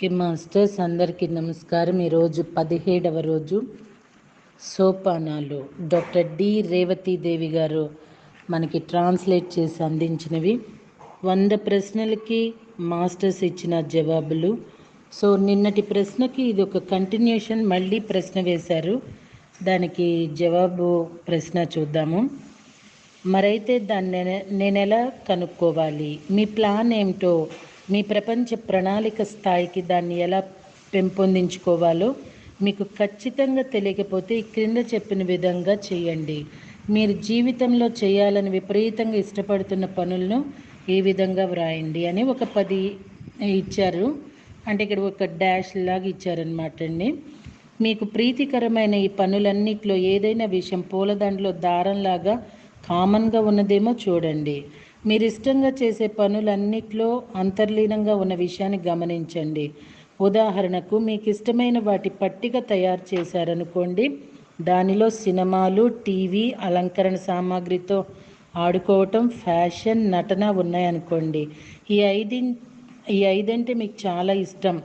Okay masters, అందరికీ నమస్కారం. ఈరోజు 17వ రోజు సోపానాలు డాక్టర్ డి రేవతీదేవి గారు మనకి ట్రాన్స్లేట్ చేసి అందించినవి. 100 ప్రశ్నలకి మాస్టర్స్ ఇచ్చిన జవాబులు. సో నిన్నటి ప్రశ్నకి ఇది ఒక కంటిన్యూషన్, మళ్ళీ ప్రశ్న వేశారు. దానికి జవాబు ప్రశ్న చూద్దాము. మరైతే దాన్ని నేను ఎలా కనుక్కోవాలి? మీ ప్లాన్ ఏమిటో, మీ ప్రపంచ ప్రణాళిక స్థాయికి దాన్ని ఎలా పెంపొందించుకోవాలో మీకు ఖచ్చితంగా తెలియకపోతే ఈ క్రింద చెప్పిన విధంగా చేయండి. మీరు జీవితంలో చేయాలని విపరీతంగా ఇష్టపడుతున్న పనులను ఈ విధంగా వ్రాయండి అని ఒక 10 ఇచ్చారు. అంటే ఇక్కడ ఒక డాష్ లాగా ఇచ్చారనమాట అండి. మీకు ప్రీతికరమైన ఈ పనులన్నిట్లో ఏదైనా విషయం పూలదండలో దారంలాగా కామన్గా ఉన్నదేమో చూడండి. మీరు ఇష్టంగా చేసే పనులన్నిట్లో అంతర్లీనంగా ఉన్న విషయాన్ని గమనించండి. ఉదాహరణకు మీకు ఇష్టమైన వాటి పట్టిక తయారు చేశారనుకోండి. దానిలో సినిమాలు, టీవీ, అలంకరణ సామాగ్రితో ఆడుకోవటం, ఫ్యాషన్, నటన ఉన్నాయనుకోండి. ఈ ఐదంటే మీకు చాలా ఇష్టం.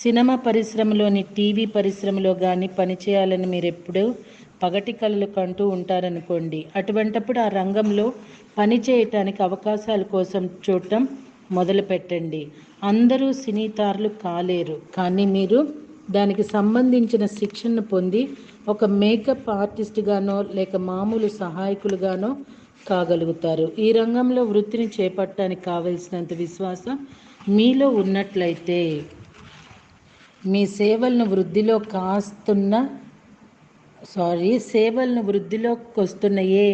సినిమా పరిశ్రమలోని, టీవీ పరిశ్రమలో కానీ పనిచేయాలని మీరు ఎప్పుడూ పగటి కళలు కంటూ ఉంటారనుకోండి. అటువంటప్పుడు ఆ రంగంలో పని చేయటానికి అవకాశాల కోసం చూడటం మొదలు పెట్టండి. అందరూ సినీతారులు కాలేరు, కానీ మీరు దానికి సంబంధించిన శిక్షణను పొంది ఒక మేకప్ ఆర్టిస్ట్గానో లేక మామూలు సహాయకులుగానో కాగలుగుతారు. ఈ రంగంలో వృత్తిని చేపట్టడానికి కావలసినంత విశ్వాసం మీలో ఉన్నట్లయితే మీ సేవలను వృద్ధిలోకి వస్తున్న ఏ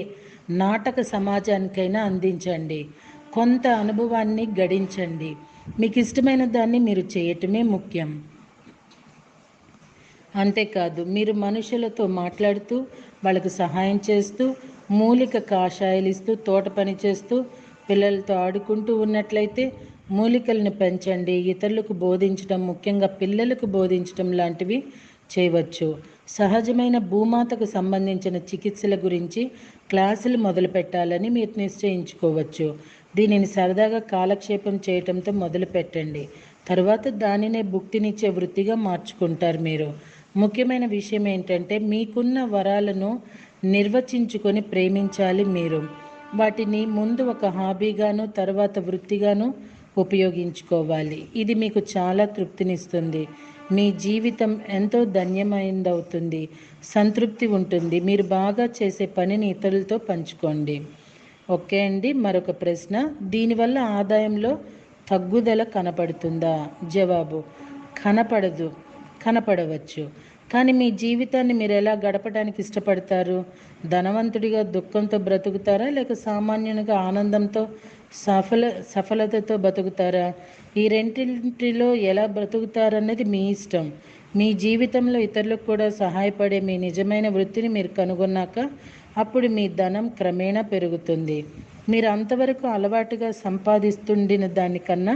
నాటక సమాజానికైనా అందించండి. కొంత అనుభవాన్ని గడించండి. మీకు ఇష్టమైన దాన్ని మీరు చేయటమే ముఖ్యం. అంతేకాదు, మీరు మనుషులతో మాట్లాడుతూ, వాళ్ళకు సహాయం చేస్తూ, మూలిక కషాయాలు ఇస్తూ, తోట పని చేస్తూ, పిల్లలతో ఆడుకుంటూ ఉన్నట్లయితే మూలికలను పెంచండి. ఇతరులకు బోధించడం, ముఖ్యంగా పిల్లలకు బోధించడం లాంటివి చేయవచ్చు. సహజమైన భూమాతకు సంబంధించిన చికిత్సల గురించి క్లాసులు మొదలు పెట్టాలని మీరు నిశ్చయించుకోవచ్చు. దీనిని సరదాగా కాలక్షేపం చేయటంతో మొదలు పెట్టండి. తర్వాత దానినే భుక్తినిచ్చే వృత్తిగా మార్చుకుంటారు మీరు. ముఖ్యమైన విషయం ఏంటంటే మీకున్న వరాలను నిర్వచించుకొని ప్రేమించాలి మీరు. వాటిని ముందు ఒక హాబీగాను, తర్వాత వృత్తిగాను ఉపయోగించుకోవాలి. ఇది మీకు చాలా తృప్తినిస్తుంది. మీ జీవితం ఎంతో ధన్యమైనదవుతుంది, సంతృప్తి ఉంటుంది. మీరు బాగా చేసే పనిని ఇతరులతో పంచుకోండి. ఓకే అండి. మరొక ప్రశ్న, దీనివల్ల ఆదాయంలో తగ్గుదల కనపడుతుందా? జవాబు, కనపడవచ్చు. కానీ మీ జీవితాన్ని మీరు ఎలా గడపడానికి ఇష్టపడతారు? ధనవంతుడిగా దుఃఖంతో బ్రతుకుతారా, లేక సామాన్యునిగా ఆనందంతో సఫలతతో బతుకుతారా? ఈ రెండింటిలో ఎలా బ్రతుకుతారన్నది మీ ఇష్టం. మీ జీవితంలో ఇతరులకు కూడా సహాయపడే మీ నిజమైన వృత్తిని మీరు కనుగొన్నాక అప్పుడు మీ ధనం క్రమేణా పెరుగుతుంది. మీరు అంతవరకు అలవాటుగా సంపాదిస్తుండిన దానికన్నా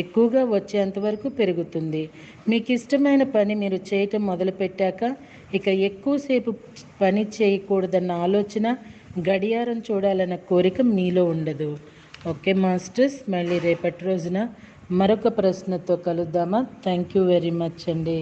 ఎక్కువగా వచ్చేంతవరకు పెరుగుతుంది. మీకు ఇష్టమైన పని మీరు చేయటం మొదలుపెట్టాక ఇక ఎక్కువసేపు పని చేయకూడదన్న ఆలోచన, గడియారం చూడాలన్న కోరిక మీలో ఉండదు. ఓకే మాస్టర్స్, మళ్ళీ రేపటి రోజున మరొక ప్రశ్నతో కలుద్దామా? థ్యాంక్ యూ వెరీ మచ్ అండి.